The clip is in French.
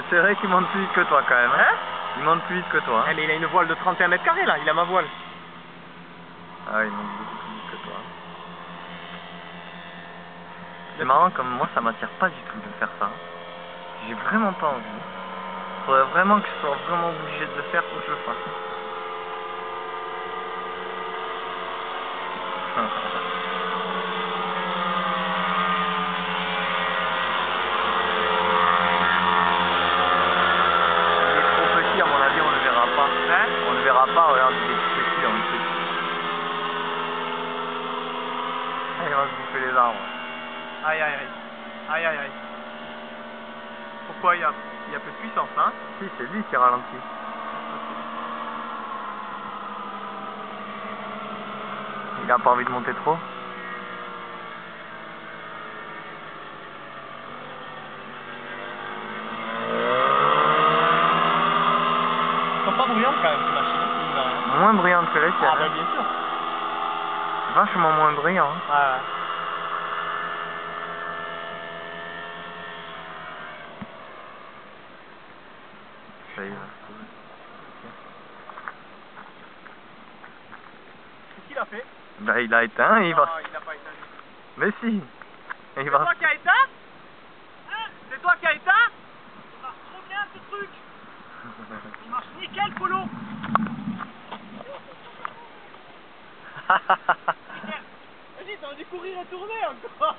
C'est vrai qu'il monte plus vite que toi quand même. Hein? Il monte plus vite que toi. Eh, mais il a une voile de 31 mètres carrés là, il a ma voile. Ah, il monte beaucoup plus vite que toi. C'est marrant comme moi ça m'attire pas du tout de faire ça. J'ai vraiment pas envie. Faudrait vraiment que je sois vraiment obligé de le faire pour que je le fasse. Il est trop petit, à mon avis, on le verra pas. Hein? On le verra pas, regarde, il est tout petit dans le truc. Il va se bouffer les arbres. Aïe aïe aïe. Aïe aïe aïe. Pourquoi il y a peu de puissance hein? Si, c'est lui qui ralentit. Il a pas envie de monter trop? Ils sont pas bruyantes quand même ces machines. Moins brillante que les tiennes. Ah bah bien sûr. Vachement moins brillant. Hein. Ouais. Ça y va. Qu'est-ce qu'il a fait? Bah il a éteint et il va. Non, il a pas éteint. Mais si. Et il C'est va. toi qui as éteint? Hein? C'est toi qui as éteint? Il marche trop bien ce truc. Il marche nickel Polo. Vas-y, t'aurais dû courir et tourner encore.